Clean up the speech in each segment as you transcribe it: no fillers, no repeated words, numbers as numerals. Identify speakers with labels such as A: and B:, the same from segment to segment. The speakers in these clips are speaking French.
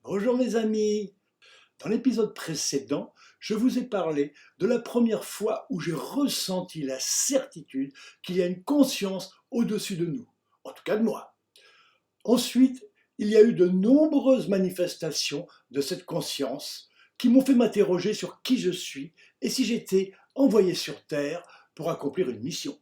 A: Bonjour mes amis. Dans l'épisode précédent, je vous ai parlé de la première fois où j'ai ressenti la certitude qu'il y a une conscience au-dessus de nous, en tout cas de moi. Ensuite, il y a eu de nombreuses manifestations de cette conscience qui m'ont fait m'interroger sur qui je suis et si j'étais envoyé sur Terre pour accomplir une mission.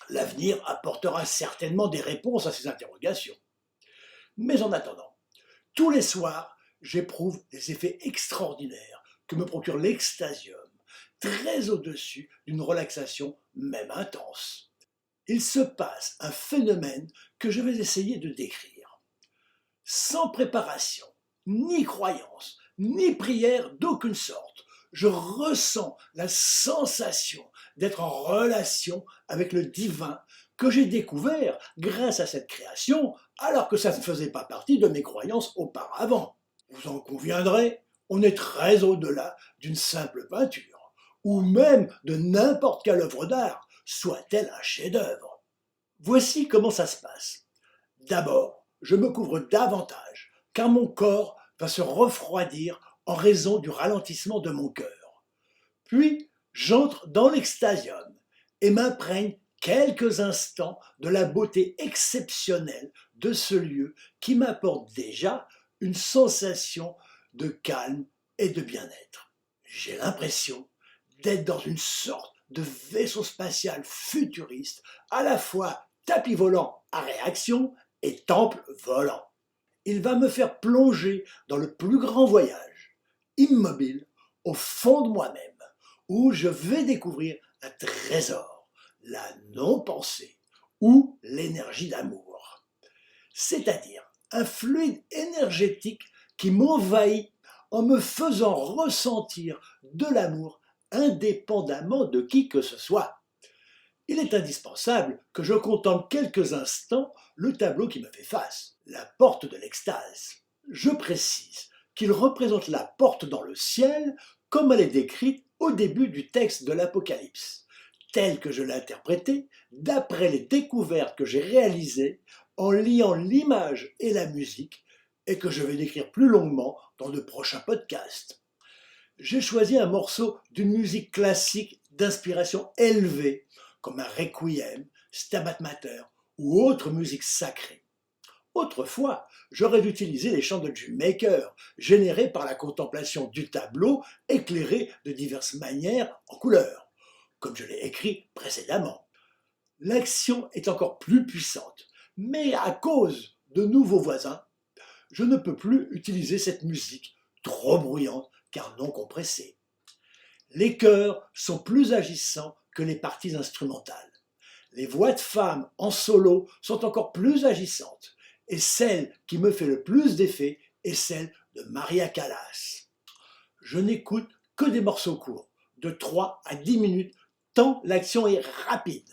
A: L'avenir apportera certainement des réponses à ces interrogations. Mais en attendant, tous les soirs, j'éprouve des effets extraordinaires que me procure l'extasium, très au-dessus d'une relaxation même intense. Il se passe un phénomène que je vais essayer de décrire. Sans préparation, ni croyance, ni prière d'aucune sorte, je ressens la sensation d'être en relation avec le divin que j'ai découvert grâce à cette création, alors que ça ne faisait pas partie de mes croyances auparavant. Vous en conviendrez, on est très au-delà d'une simple peinture, ou même de n'importe quelle œuvre d'art, soit-elle un chef-d'œuvre. Voici comment ça se passe. D'abord, je me couvre davantage, car mon corps va se refroidir en raison du ralentissement de mon cœur. Puis, j'entre dans l'extasium et m'imprègne quelques instants de la beauté exceptionnelle de ce lieu qui m'apporte déjà une sensation de calme et de bien-être. J'ai l'impression d'être dans une sorte de vaisseau spatial futuriste, à la fois tapis volant à réaction et temple volant. Il va me faire plonger dans le plus grand voyage, immobile, au fond de moi-même, où je vais découvrir un trésor, la non-pensée ou l'énergie d'amour. C'est-à-dire un fluide énergétique qui m'envahit en me faisant ressentir de l'amour indépendamment de qui que ce soit. Il est indispensable que je contemple quelques instants le tableau qui me fait face, la porte de l'extase. Je précise qu'il représente la porte dans le ciel comme elle est décrite au début du texte de l'Apocalypse, telle que je l'ai interprétée d'après les découvertes que j'ai réalisées en liant l'image et la musique et que je vais décrire plus longuement dans de prochains podcasts. J'ai choisi un morceau d'une musique classique d'inspiration élevée, comme un requiem, Stabat Mater ou autre musique sacrée. Autrefois, j'aurais utilisé les chants de Jim Maker, générés par la contemplation du tableau, éclairé de diverses manières en couleurs, comme je l'ai écrit précédemment. L'action est encore plus puissante, mais à cause de nouveaux voisins, je ne peux plus utiliser cette musique trop bruyante car non compressée. Les chœurs sont plus agissants que les parties instrumentales. Les voix de femmes en solo sont encore plus agissantes et celle qui me fait le plus d'effet est celle de Maria Callas. Je n'écoute que des morceaux courts, de 3 à 10 minutes, tant l'action est rapide.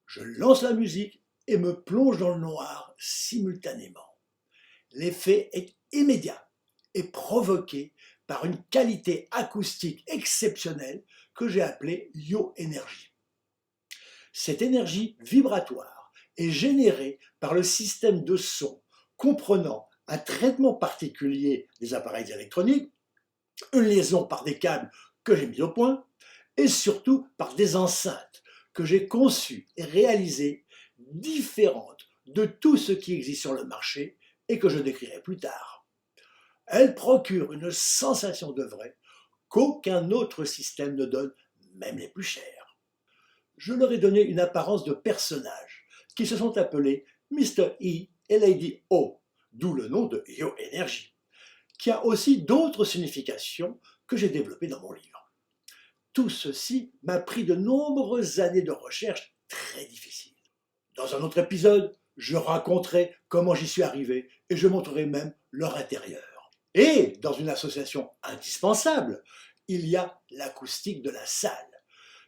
A: Je lance la musique et me plonge dans le noir simultanément. L'effet est immédiat et provoqué par une qualité acoustique exceptionnelle que j'ai appelée Yo Energy. Cette énergie vibratoire est générée par le système de son comprenant un traitement particulier des appareils électroniques, une liaison par des câbles que j'ai mis au point, et surtout par des enceintes que j'ai conçues et réalisées différentes de tout ce qui existe sur le marché et que je décrirai plus tard. Elles procurent une sensation de vrai qu'aucun autre système ne donne, même les plus chers. Je leur ai donné une apparence de personnages qui se sont appelés Mr. E et Lady O, d'où le nom de Yo Energy, qui a aussi d'autres significations que j'ai développées dans mon livre. Tout ceci m'a pris de nombreuses années de recherche très difficiles. Dans un autre épisode, je raconterai comment j'y suis arrivé et je montrerai même leur intérieur. Et dans une association indispensable, il y a l'acoustique de la salle,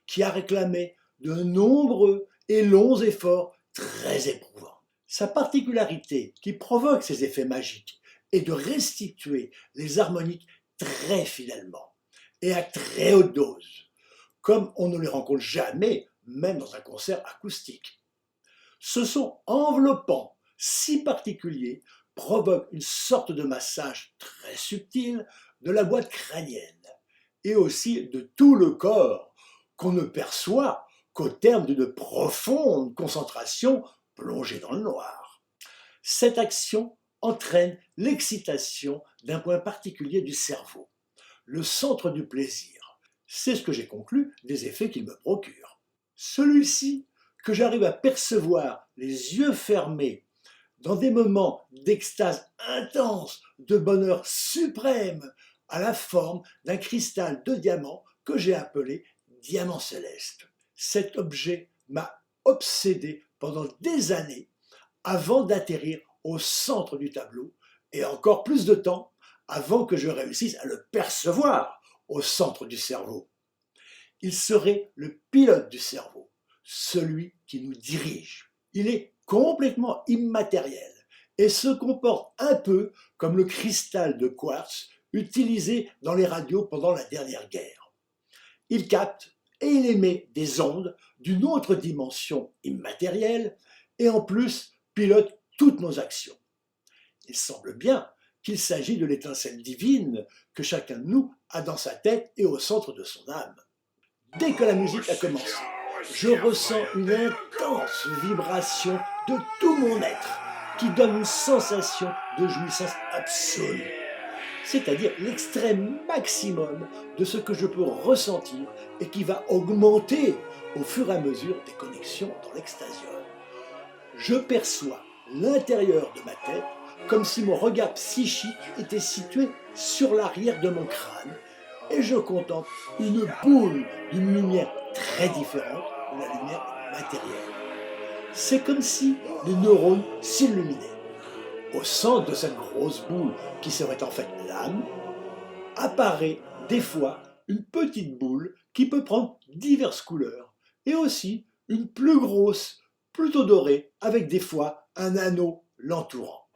A: qui a réclamé de nombreux et longs efforts très éprouvants. Sa particularité qui provoque ces effets magiques est de restituer les harmoniques très fidèlement et à très haute dose, comme on ne les rencontre jamais, même dans un concert acoustique. Ce son enveloppant, si particulier, provoque une sorte de massage très subtil de la boîte crânienne et aussi de tout le corps qu'on ne perçoit qu'au terme d'une profonde concentration plongée dans le noir. Cette action entraîne l'excitation d'un point particulier du cerveau, le centre du plaisir. C'est ce que j'ai conclu des effets qu'il me procure. Celui-ci, que j'arrive à percevoir les yeux fermés dans des moments d'extase intense, de bonheur suprême, à la forme d'un cristal de diamant que j'ai appelé diamant céleste. Cet objet m'a obsédé pendant des années avant d'atterrir au centre du tableau et encore plus de temps avant que je réussisse à le percevoir au centre du cerveau. Il serait le pilote du cerveau, celui qui nous dirige. Il est complètement immatériel et se comporte un peu comme le cristal de quartz utilisé dans les radios pendant la dernière guerre. Il capte et il émet des ondes d'une autre dimension immatérielle et en plus pilote toutes nos actions. Il semble bien qu'il s'agit de l'étincelle divine que chacun de nous a dans sa tête et au centre de son âme. Dès que la musique a commencé, je ressens une intense vibration de tout mon être qui donne une sensation de jouissance absolue, c'est-à-dire l'extrême maximum de ce que je peux ressentir et qui va augmenter au fur et à mesure des connexions dans l'extasium. Je perçois l'intérieur de ma tête comme si mon regard psychique était situé sur l'arrière de mon crâne et je contemple une boule d'une lumière très différente de la lumière matérielle. C'est comme si les neurones s'illuminaient. Au centre de cette grosse boule, qui serait en fait l'âme, apparaît des fois une petite boule qui peut prendre diverses couleurs et aussi une plus grosse, plutôt dorée, avec des fois un anneau l'entourant.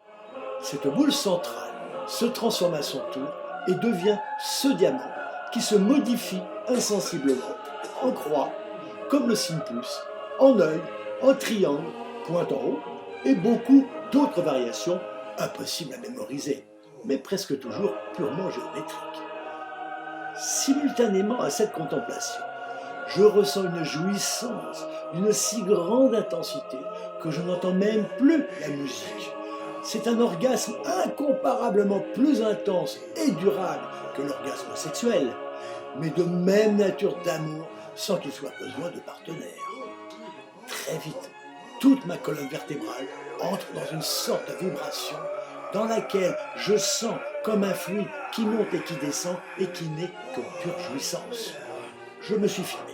A: Cette boule centrale se transforme à son tour et devient ce diamant qui se modifie insensiblement en croix, comme le signe plus, en œil, en triangle, pointe en haut, et beaucoup d'autres variations impossibles à mémoriser, mais presque toujours purement géométriques. Simultanément à cette contemplation, je ressens une jouissance d'une si grande intensité que je n'entends même plus la musique. C'est un orgasme incomparablement plus intense et durable que l'orgasme sexuel, mais de même nature d'amour sans qu'il soit besoin de partenaire. Très vite, toute ma colonne vertébrale entre dans une sorte de vibration dans laquelle je sens comme un fluide qui monte et qui descend et qui n'est que pure jouissance. Je me suis filmé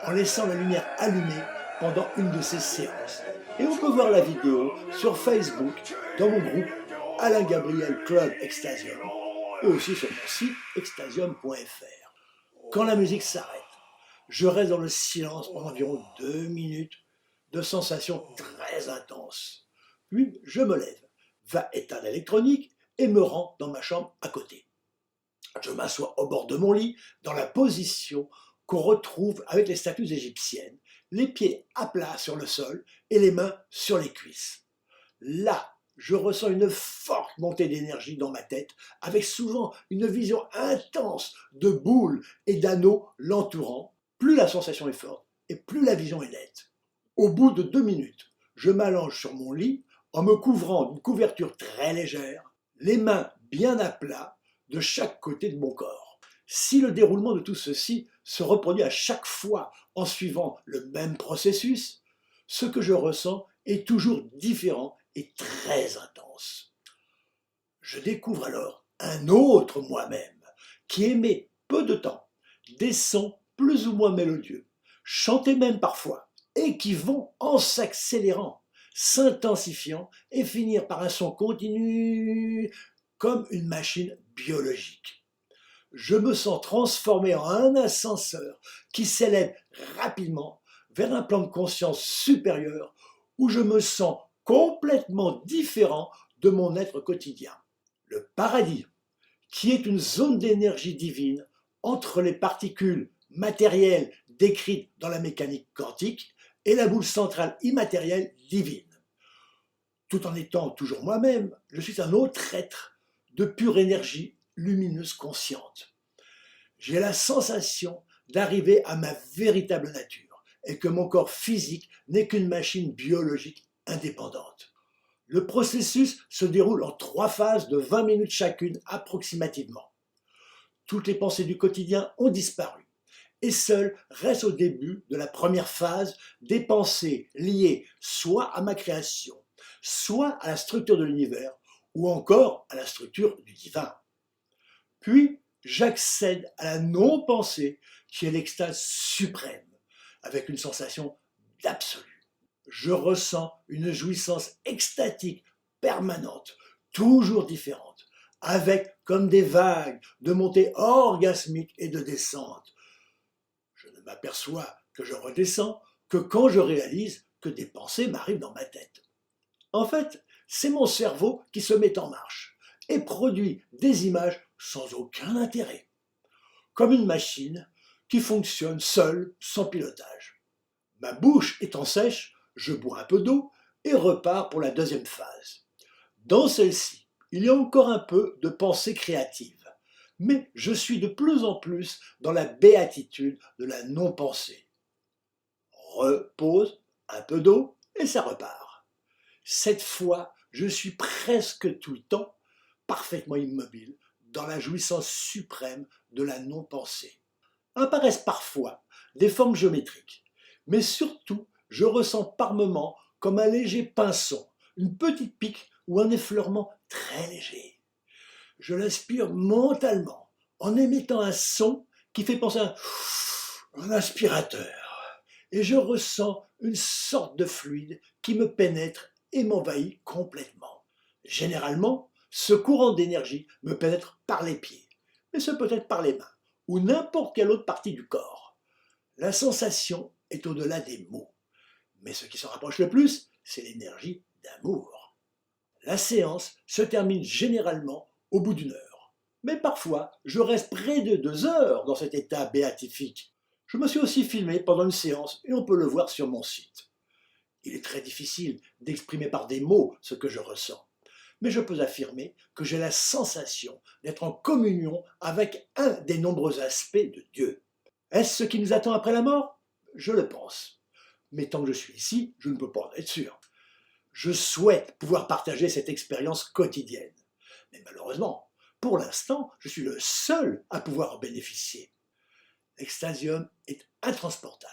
A: en laissant la lumière allumée pendant une de ces séances. Et on peut voir la vidéo sur Facebook dans mon groupe Alain Gabriel Club Extasium et aussi sur mon site extasium.fr. Quand la musique s'arrête, je reste dans le silence pendant environ 2 minutes de sensations très intenses. Puis je me lève, va éteindre l'électronique et me rends dans ma chambre à côté. Je m'assois au bord de mon lit dans la position qu'on retrouve avec les statues égyptiennes, les pieds à plat sur le sol et les mains sur les cuisses. Là, je ressens une forte montée d'énergie dans ma tête, avec souvent une vision intense de boules et d'anneaux l'entourant. Plus la sensation est forte et plus la vision est nette. Au bout de 2 minutes, je m'allonge sur mon lit en me couvrant d'une couverture très légère, les mains bien à plat de chaque côté de mon corps. Si le déroulement de tout ceci se reproduit à chaque fois en suivant le même processus, ce que je ressens est toujours différent et très intense. Je découvre alors un autre moi-même qui émet peu de temps des sons plus ou moins mélodieux, chantés même parfois, et qui vont en s'accélérant, s'intensifiant et finir par un son continu comme une machine biologique. Je me sens transformé en un ascenseur qui s'élève rapidement vers un plan de conscience supérieur où je me sens complètement différent de mon être quotidien. Le paradis, qui est une zone d'énergie divine entre les particules matérielles décrites dans la mécanique quantique et la boule centrale immatérielle divine. Tout en étant toujours moi-même, je suis un autre être de pure énergie lumineuse consciente. J'ai la sensation d'arriver à ma véritable nature et que mon corps physique n'est qu'une machine biologique indépendante. Le processus se déroule en 3 phases de 20 minutes chacune approximativement. Toutes les pensées du quotidien ont disparu et seul reste au début de la première phase des pensées liées soit à ma création, soit à la structure de l'univers ou encore à la structure du divin. Puis, j'accède à la non-pensée qui est l'extase suprême, avec une sensation d'absolu. Je ressens une jouissance extatique permanente, toujours différente, avec comme des vagues de montées orgasmiques et de descentes. Je ne m'aperçois que je redescends que quand je réalise que des pensées m'arrivent dans ma tête. En fait, c'est mon cerveau qui se met en marche et produit des images sans aucun intérêt, comme une machine qui fonctionne seule, sans pilotage. Ma bouche étant sèche, je bois un peu d'eau et repars pour la deuxième phase. Dans celle-ci, il y a encore un peu de pensée créative, mais je suis de plus en plus dans la béatitude de la non-pensée. Repose, un peu d'eau et ça repart. Cette fois, je suis presque tout le temps parfaitement immobile dans la jouissance suprême de la non-pensée. Apparaissent parfois des formes géométriques, mais surtout, je ressens par moments comme un léger pinçon, une petite pique ou un effleurement très léger. Je l'aspire mentalement en émettant un son qui fait penser à un aspirateur. Et je ressens une sorte de fluide qui me pénètre et m'envahit complètement. Généralement, ce courant d'énergie me pénètre par les pieds, mais ce peut être par les mains ou n'importe quelle autre partie du corps. La sensation est au-delà des mots, mais ce qui s'en rapproche le plus, c'est l'énergie d'amour. La séance se termine généralement au bout d'1 heure, mais parfois je reste près de 2 heures dans cet état béatifique. Je me suis aussi filmé pendant une séance et on peut le voir sur mon site. Il est très difficile d'exprimer par des mots ce que je ressens, mais je peux affirmer que j'ai la sensation d'être en communion avec un des nombreux aspects de Dieu. Est-ce ce qui nous attend après la mort? Je le pense. Mais tant que je suis ici, je ne peux pas en être sûr. Je souhaite pouvoir partager cette expérience quotidienne. Mais malheureusement, pour l'instant, je suis le seul à pouvoir en bénéficier. L'extasium est intransportable.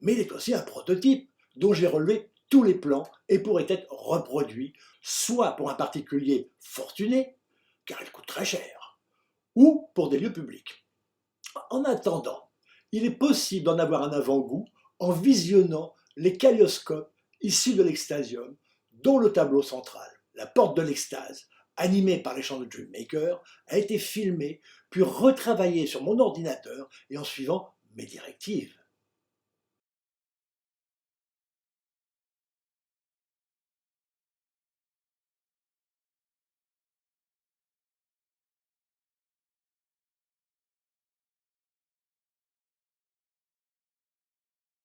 A: Mais il est aussi un prototype dont j'ai relevé tous les plans et pourrait être reproduit, soit pour un particulier fortuné, car il coûte très cher, ou pour des lieux publics. En attendant, il est possible d'en avoir un avant-goût en visionnant les kaléidoscopes issus de l'extasium, dont le tableau central, la porte de l'extase, animé par les chants de Dreammaker, a été filmé puis retravaillé sur mon ordinateur et en suivant mes directives.